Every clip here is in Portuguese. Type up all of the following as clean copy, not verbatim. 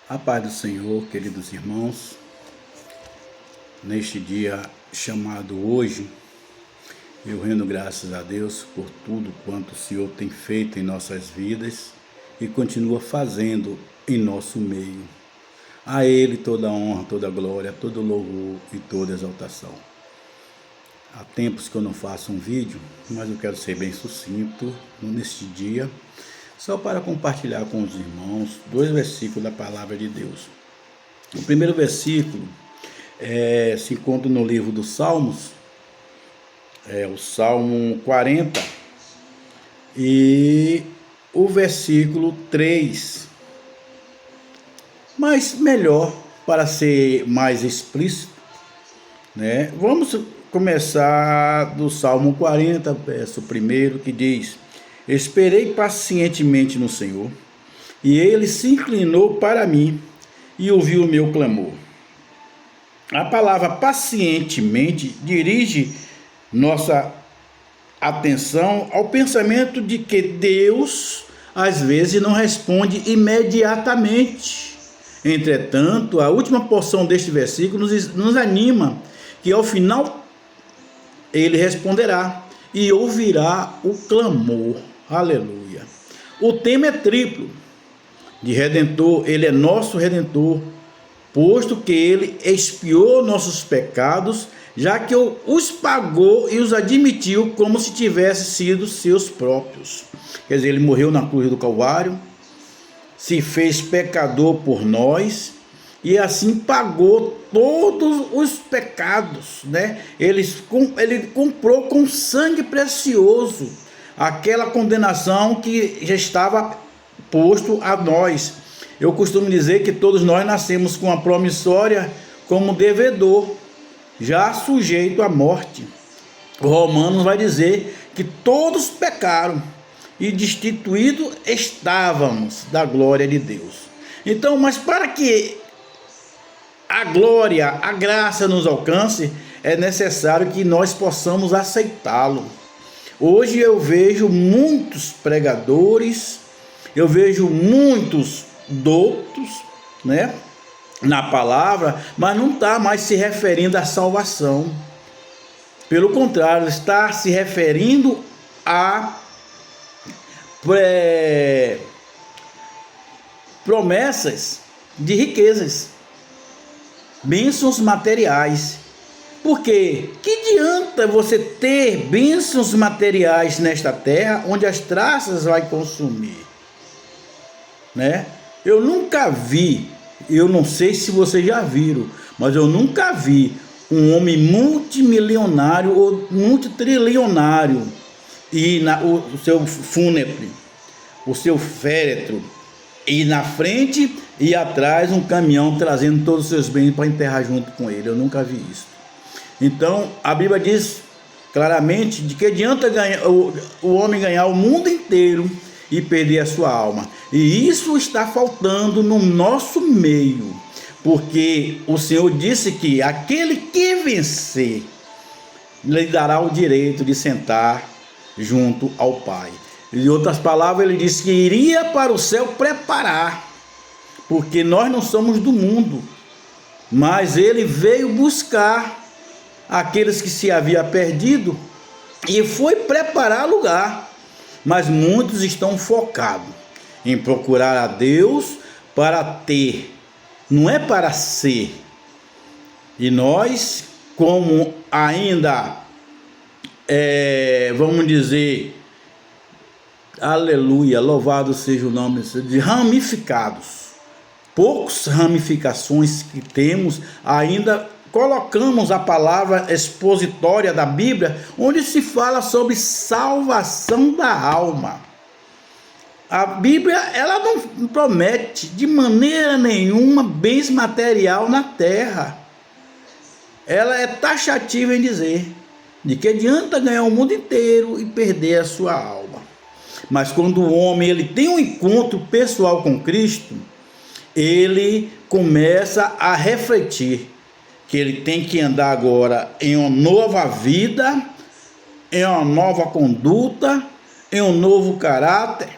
A paz do Senhor, queridos irmãos, neste dia chamado hoje, eu rendo graças a Deus por tudo quanto o Senhor tem feito em nossas vidas e continua fazendo em nosso meio. A Ele toda a honra, toda a glória, todo o louvor e toda a exaltação. Há tempos que eu não faço um vídeo, mas eu quero ser bem sucinto neste dia, só para compartilhar com os irmãos 2 versículos da palavra de Deus. O primeiro versículo se encontra no livro dos Salmos, o Salmo 40, e o versículo 3. Mas melhor, para ser mais explícito, né? Vamos começar do Salmo 40, verso 1, que diz: Esperei pacientemente no Senhor, e Ele se inclinou para mim e ouviu o meu clamor. A palavra pacientemente dirige nossa atenção ao pensamento de que Deus, às vezes, não responde imediatamente. Entretanto, a última porção deste versículo nos anima que ao final Ele responderá e ouvirá o clamor. Aleluia. O tema é triplo. De Redentor, Ele é nosso Redentor, posto que Ele expiou nossos pecados, já que os pagou e os admitiu como se tivessem sido seus próprios. Quer dizer, Ele morreu na cruz do Calvário, se fez pecador por nós e assim pagou todos os pecados, né? Ele comprou com sangue precioso aquela condenação que já estava posto a nós. Eu costumo dizer que todos nós nascemos com a promissória como devedor, já sujeito à morte. O Romanos vai dizer que todos pecaram e destituídos estávamos da glória de Deus. Então, mas para que a glória, a graça nos alcance, é necessário que nós possamos aceitá-lo. Hoje eu vejo muitos pregadores, eu vejo muitos doutos, né, na palavra, mas não está mais se referindo à salvação. Pelo contrário, está se referindo a promessas de riquezas, bênçãos materiais. Porque que adianta você ter bênçãos materiais nesta terra onde as traças vai consumir, né? Eu nunca vi, eu não sei se vocês já viram, mas eu nunca vi um homem multimilionário ou multitrilionário e o seu fúnebre, o seu féretro, e na frente e atrás um caminhão trazendo todos os seus bens para enterrar junto com ele. Eu nunca vi isso. Então a Bíblia diz claramente de que adianta o homem ganhar o mundo inteiro e perder a sua alma. E isso está faltando no nosso meio, porque o Senhor disse que aquele que vencer lhe dará o direito de sentar junto ao Pai. Em outras palavras, ele disse que iria para o céu preparar, porque nós não somos do mundo, mas ele veio buscar aqueles que se havia perdido e foi preparar lugar. Mas muitos estão focados em procurar a Deus para ter, não é para ser. E nós, como ainda vamos dizer, aleluia, louvado seja o nome de ramificados, poucas ramificações que temos, ainda colocamos a palavra expositória da Bíblia, onde se fala sobre salvação da alma. A Bíblia, ela não promete de maneira nenhuma bens material na terra. Ela é taxativa em dizer de que adianta ganhar o mundo inteiro e perder a sua alma. Mas quando o homem ele tem um encontro pessoal com Cristo, ele começa a refletir que ele tem que andar agora em uma nova vida, em uma nova conduta, em um novo caráter,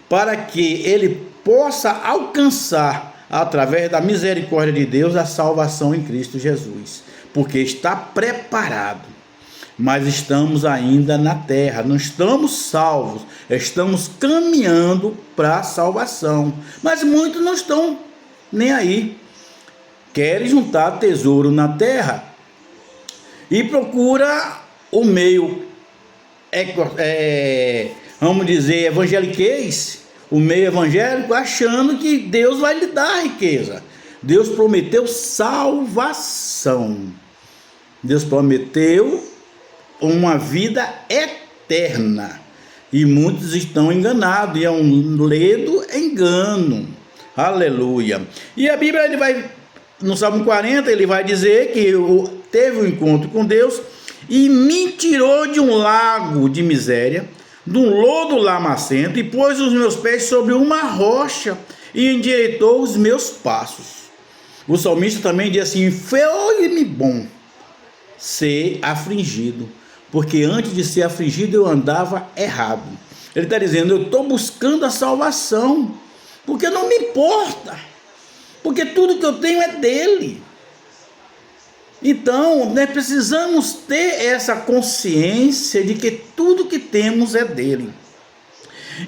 para que ele possa alcançar através da misericórdia de Deus, a salvação em Cristo Jesus, porque está preparado. Mas estamos ainda na terra, não estamos salvos, estamos caminhando para a salvação. Mas muitos não estão nem aí, querem juntar tesouro na terra e procura o meio, vamos dizer, evangeliquez, o meio evangélico, achando que Deus vai lhe dar a riqueza. Deus prometeu salvação, Deus prometeu uma vida eterna, e muitos estão enganados, e é um ledo engano. Aleluia. E a Bíblia, ele vai, no Salmo 40, ele vai dizer que teve um encontro com Deus e me tirou de um lago de miséria, de um lodo lamacento, e pôs os meus pés sobre uma rocha e endireitou os meus passos. O salmista também diz assim: foi-me bom ser afligido, porque antes de ser afligido eu andava errado. Ele está dizendo: eu estou buscando a salvação, porque não me importa, porque tudo que eu tenho é dele. Então, nós precisamos ter essa consciência de que tudo que temos é dele.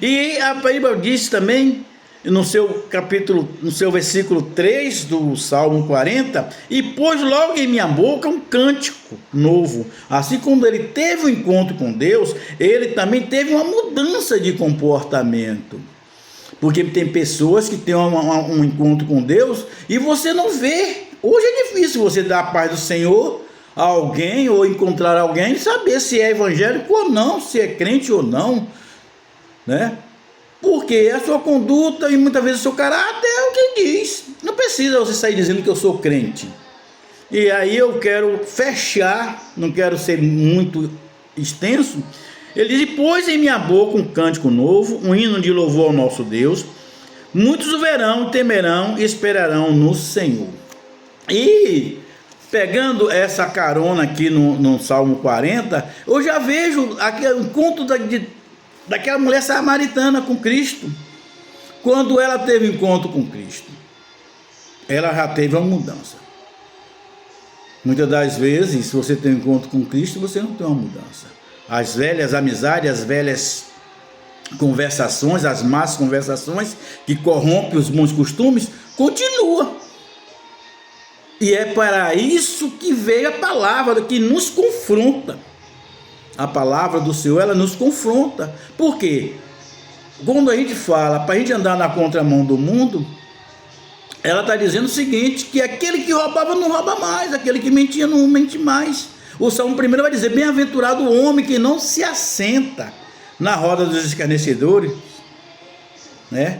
E a Bíblia diz também, no seu capítulo, no seu versículo 3 do Salmo 40, e pôs logo em minha boca um cântico novo. Assim como ele teve um encontro com Deus, ele também teve uma mudança de comportamento. Porque tem pessoas que têm um encontro com Deus e você não vê. Hoje é difícil você dar a paz do Senhor a alguém, ou encontrar alguém e saber se é evangélico ou não, se é crente ou não, né? Porque a sua conduta e muitas vezes o seu caráter é o que diz. Não precisa você sair dizendo que eu sou crente. E aí eu quero fechar, não quero ser muito extenso. Ele diz: pôs em minha boca um cântico novo, um hino de louvor ao nosso Deus. Muitos o verão, temerão e esperarão no Senhor. E pegando essa carona aqui no Salmo 40, eu já vejo aquele encontro daquela mulher samaritana com Cristo. Quando ela teve encontro com Cristo, ela já teve uma mudança. Muitas das vezes, se você tem um encontro com Cristo, você não tem uma mudança. As velhas amizades, as velhas conversações, as más conversações que corrompem os bons costumes, continuam. E é para isso que veio a palavra que nos confronta. A palavra do Senhor, ela nos confronta. Por quê? Quando a gente fala para a gente andar na contramão do mundo, ela está dizendo o seguinte: que aquele que roubava não rouba mais, aquele que mentia não mente mais. O Salmo 1 vai dizer: bem-aventurado o homem que não se assenta na roda dos escarnecedores, né?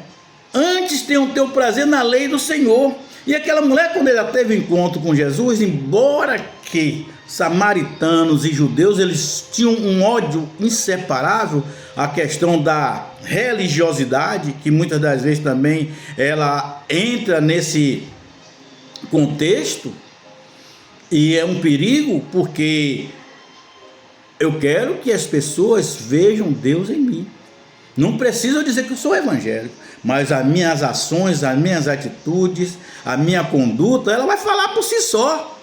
Antes tem o teu prazer na lei do Senhor. E aquela mulher, quando ela teve encontro com Jesus, embora que samaritanos e judeus, eles tinham um ódio inseparável, a questão da religiosidade, que muitas das vezes também ela entra nesse contexto, e é um perigo, porque eu quero que as pessoas vejam Deus em mim. Não preciso dizer que eu sou evangélico, mas as minhas ações, as minhas atitudes, a minha conduta, ela vai falar por si só.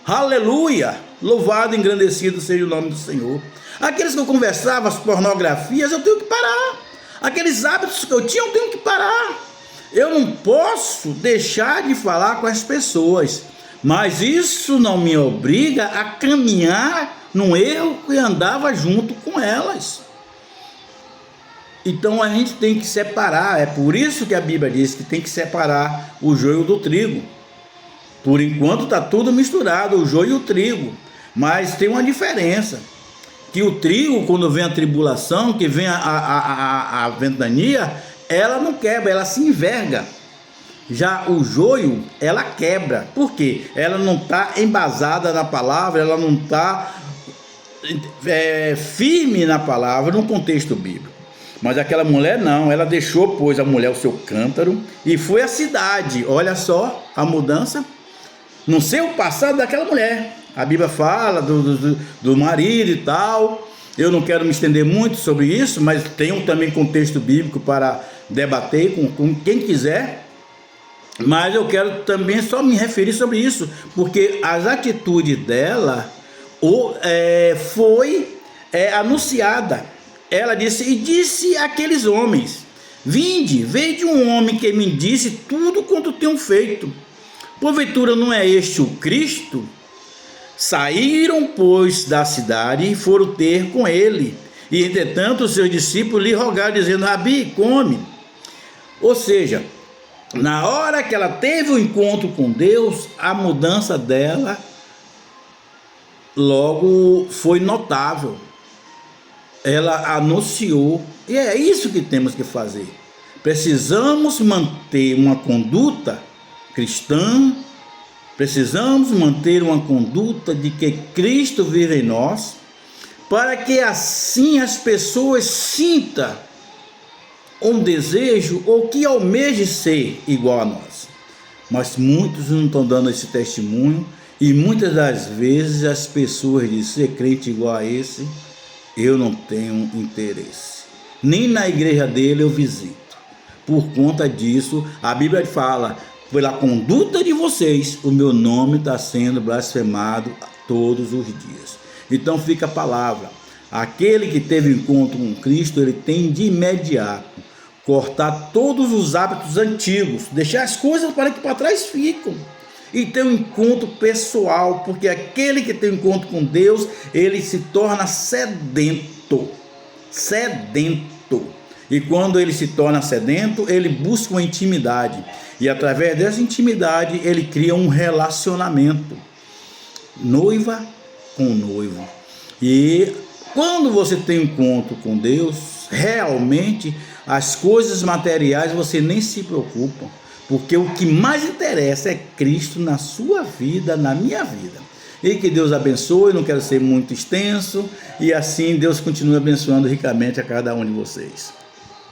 Aleluia! Louvado e engrandecido seja o nome do Senhor. Aqueles que eu conversava, as pornografias, eu tenho que parar. Aqueles hábitos que eu tinha, eu tenho que parar. Eu não posso deixar de falar com as pessoas, mas isso não me obriga a caminhar num erro que andava junto com elas. Então a gente tem que separar. É por isso que a Bíblia diz que tem que separar o joio do trigo. Por enquanto está tudo misturado, o joio e o trigo, mas tem uma diferença, que o trigo, quando vem a tribulação, que vem a ventania, ela não quebra, ela se enverga. Já o joio, ela quebra. Por quê? Ela não está embasada na palavra, ela não está firme na palavra, no contexto bíblico. Mas aquela mulher não, ela deixou, pôs a mulher o seu cântaro e foi à cidade. Olha só a mudança. Não sei o passado daquela mulher. A Bíblia fala do marido e tal. Eu não quero me estender muito sobre isso, mas tem também contexto bíblico para debater com quem quiser. Mas eu quero também só me referir sobre isso, porque as atitudes dela foi anunciada. Ela disse, e disse àqueles homens: vinde, veio um homem que me disse tudo quanto tenho feito. Porventura não é este o Cristo? Saíram, pois, da cidade e foram ter com ele. E, entretanto, os seus discípulos lhe rogaram, dizendo: Rabi, come. Ou seja, na hora que ela teve o encontro com Deus, a mudança dela logo foi notável. Ela anunciou, e é isso que temos que fazer. Precisamos manter uma conduta cristã, precisamos manter uma conduta de que Cristo vive em nós, para que assim as pessoas sintam um desejo ou que almeje ser igual a nós. Mas muitos não estão dando esse testemunho, e muitas das vezes as pessoas dizem: ser crente igual a esse, eu não tenho interesse, nem na igreja dele eu visito. Por conta disso, a Bíblia fala: pela conduta de vocês, o meu nome está sendo blasfemado todos os dias. Então fica a palavra: aquele que teve encontro com Cristo, ele tem de imediato cortar todos os hábitos antigos, deixar as coisas para que para trás ficam, e ter um encontro pessoal, porque aquele que tem um encontro com Deus, ele se torna sedento. E quando ele se torna sedento, ele busca uma intimidade, e através dessa intimidade ele cria um relacionamento, noiva com noivo. E quando você tem um encontro com Deus, realmente as coisas materiais você nem se preocupa, porque o que mais interessa é Cristo na sua vida, na minha vida. E que Deus abençoe. Não quero ser muito extenso, e assim Deus continue abençoando ricamente a cada um de vocês.